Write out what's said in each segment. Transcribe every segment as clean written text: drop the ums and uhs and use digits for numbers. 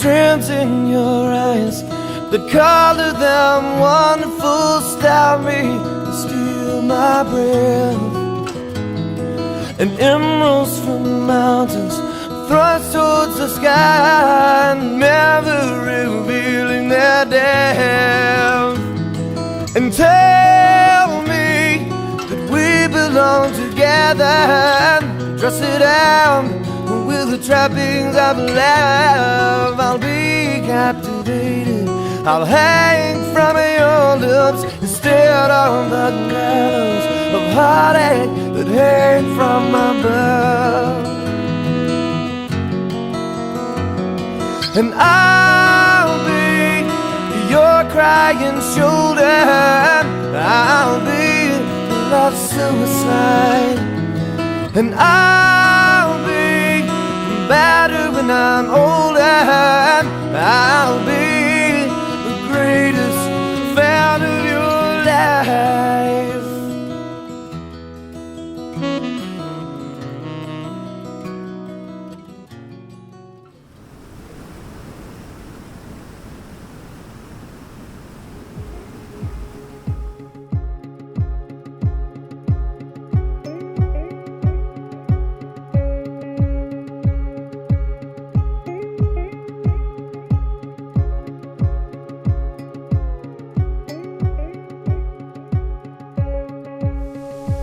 dreams in your eyes, the color them wonderful style me and steal my breath. And emeralds from the mountains thrust towards the sky, never revealing their depth. And tell me that we belong together, and dress it out with the trappings of love. I'll be captivated, I'll hang from your lips instead of the gallows of heartache that hang from above. And I'll be your crying shoulder, I'll be love's suicide. And I'll be better when I'm older, I'll be the greatest fan of your life.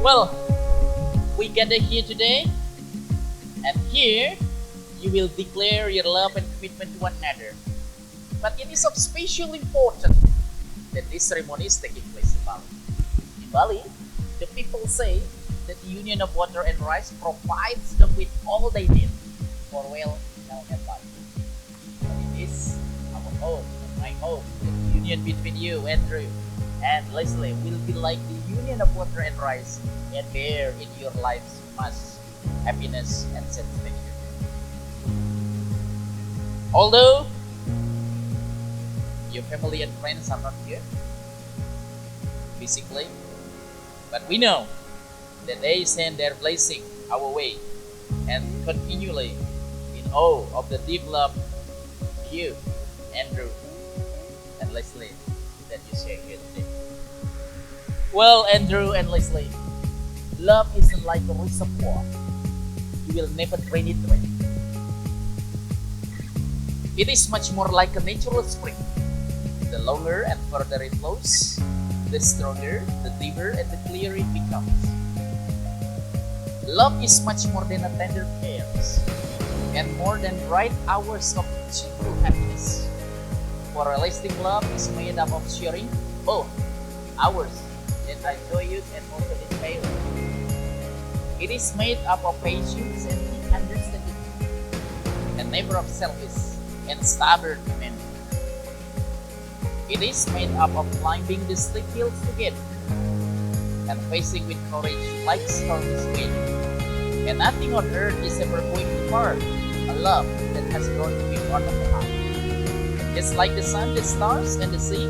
Well, we gather here today, and here you will declare your love and commitment to one another. But it is of special importance that this ceremony is taking place in Bali. In Bali, the people say that the union of water and rice provides them with all they need for well, health, and life. And it is our hope and my hope that the union between you, Andrew, and Lesley will be like the union of water and rice, and bear in your lives much happiness and satisfaction. Although your family and friends are not here physically, but we know that they send their blessing our way and continually in awe of the deep love you, Andrew, and Lesley that you share here today. Well, Andrew and Lesley, love isn't like a reservoir. You will never drain it dry. It is much more like a natural spring. The longer and further it flows, the stronger, the deeper, and the clearer it becomes. Love is much more than a tender cares, and more than bright hours of cheerful happiness. For a lasting love is made up of sharing both hours that are joyous and also despair. It is made up of patience and deep understanding, and never of selfish and stubborn men. It is made up of climbing the steep hills together and facing with courage like storms wind. And nothing on earth is ever going to hurt a love that has grown to be part of the heart. Just like the sun, the stars, and the sea,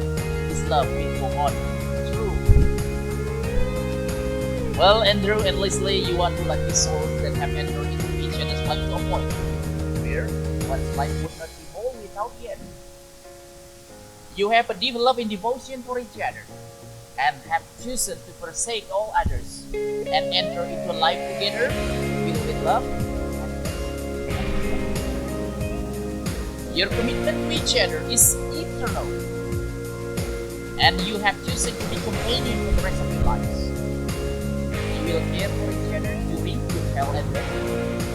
this love will go on true. Well, Andrew and Lesley, you are two lucky souls that have entered into each other's life to a point where one's life would not be whole without the other. You have a deep love and devotion for each other, and have chosen to forsake all others and enter into life together filled with love. Your commitment to each other is eternal, and you have chosen to be companions for the rest of your lives. You will care for each other during good health and death,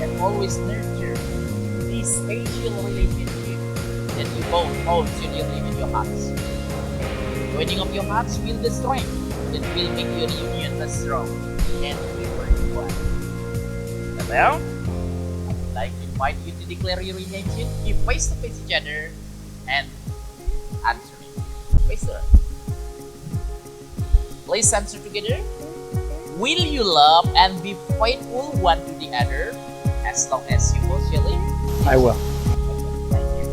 and always nurture this special relationship that you both hold dearly in your hearts. Joining of your hearts will the strength that will make your union as strong and deeper in one. And now, I would like to invite you to declare your intention. You face to face each other and answer me. Face to face. Please answer together. Will you love and be faithful one to the other as long as you both shall live? I will. Thank you.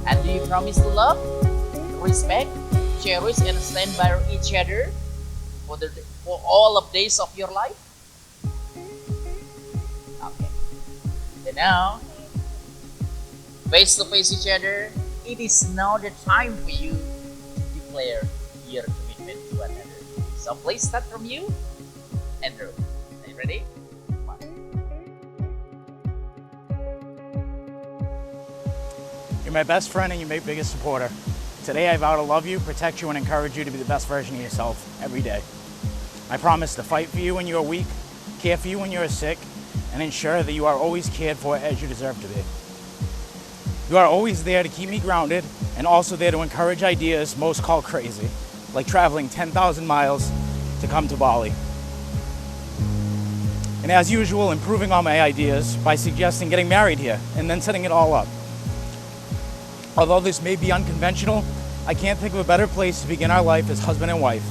And do you promise to love, respect, cherish, and stand by each other for all of days of your life? Okay. And now, face to face each other, it is now the time for you to declare your commitment to one another. So please start from you, Andrew. Are you ready? One. You're my best friend and you're my biggest supporter. Today I vow to love you, protect you, and encourage you to be the best version of yourself every day. I promise to fight for you when you are weak, care for you when you are sick, and ensure that you are always cared for as you deserve to be. You are always there to keep me grounded and also there to encourage ideas most call crazy, like traveling 10,000 miles to come to Bali. And as usual, improving on my ideas by suggesting getting married here and then setting it all up. Although this may be unconventional, I can't think of a better place to begin our life as husband and wife.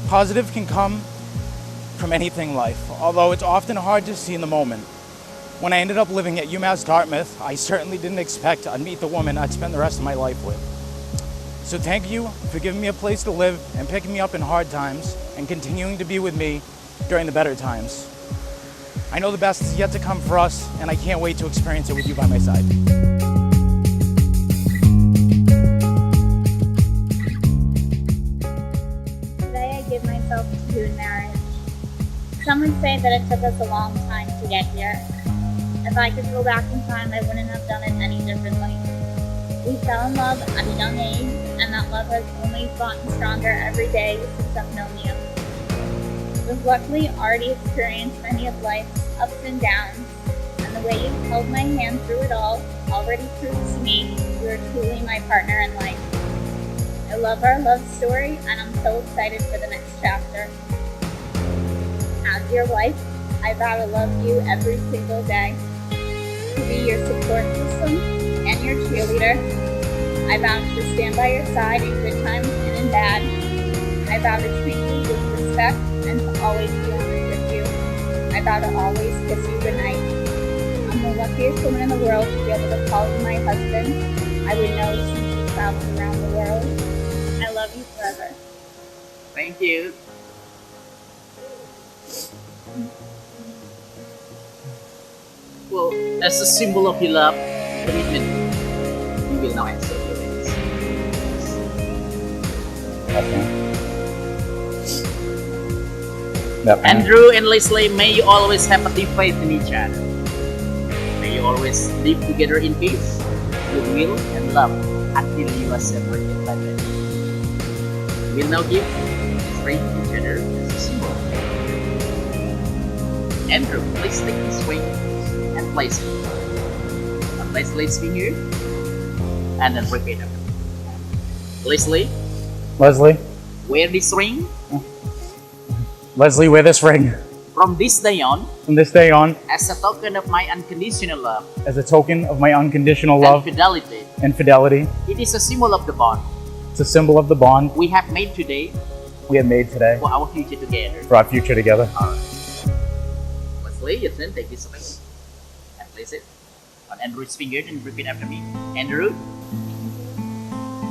Positive can come from anything in life, although it's often hard to see in the moment. When I ended up living at UMass Dartmouth, I certainly didn't expect I'd meet the woman I'd spend the rest of my life with. So thank you for giving me a place to live and picking me up in hard times and continuing to be with me during the better times. I know the best is yet to come for us, and I can't wait to experience it with you by my side. Today I give myself to you in marriage. Some would say that it took us a long time to get here. If I could go back in time, I wouldn't have done it any differently. We fell in love at a young age, and that love has only gotten stronger every day since I've known you. We've luckily already experienced many of life's ups and downs, and the way you've held my hand through it all already proves to me you are truly my partner in life. I love our love story, and I'm so excited for the next chapter. As your wife, I vow to love you every single day, to be your support system and your cheerleader. I vow to stand by your side in good times and in bad. I vow to treat you with respect and to always be honest with you. I vow to always kiss you goodnight. I'm the luckiest woman in the world to be able to call you my husband. I would know since you traveled around the world. I love you forever. Thank you. Well, as a symbol of your love, commitment, you will now answer your needs. Andrew and Lesley, may you always have a deep faith in each other. May you always live together in peace, goodwill, and love until you are separated by death. We'll now give this ring to each other as a symbol. Andrew, please take this ring and place it on Lesley's finger and then repeat after me. Lesley, wear this ring Lesley, wear this ring from this day on as a token of my unconditional love and fidelity. It is a symbol of the bond It's a symbol of the bond we have made today we have made today for our future together. for our future together. Alright. Lesley, you then take this ring and place it on Andrew's finger and repeat after me. Andrew,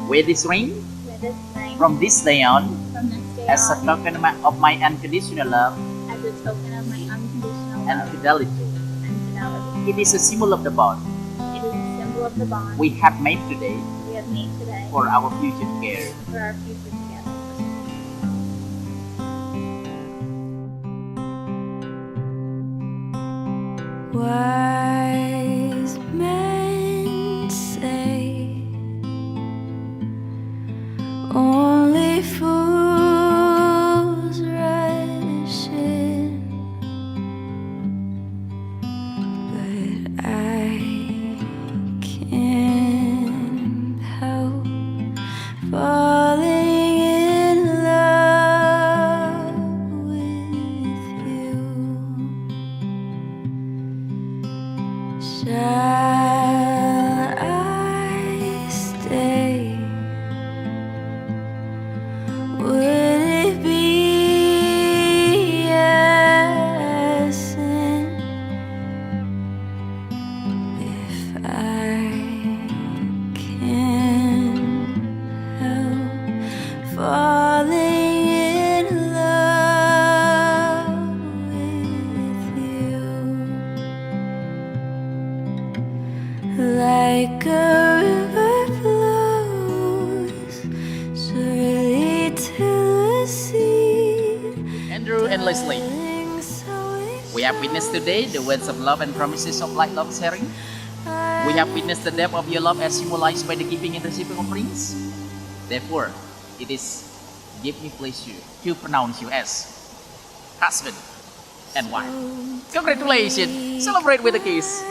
wear this ring With this ring, from this day on from this day as a on, token of my unconditional love as a token of my unconditional and love fidelity. and fidelity. It is a symbol of the bond It is a symbol of the bond we have made today we have made today for our future together. for our future together. Wise men say only fools rush in, but I can't help falling in love with you. Shall I stay? Would it be a sin if I can't help falling in love with you? like a river flows surely to the sea. Andrew and Lesley, we have witnessed today the words of love and promises of light love sharing. We have witnessed the depth of your love as symbolized by the giving and receiving of rings. Therefore, it is give me pleasure to pronounce you as husband and wife. Congratulations! Celebrate with a kiss.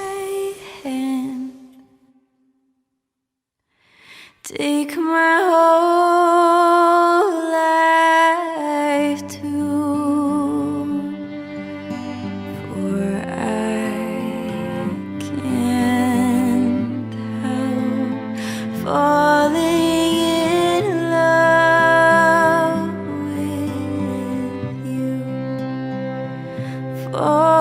Take my whole life too, for I can't help falling in love with you. For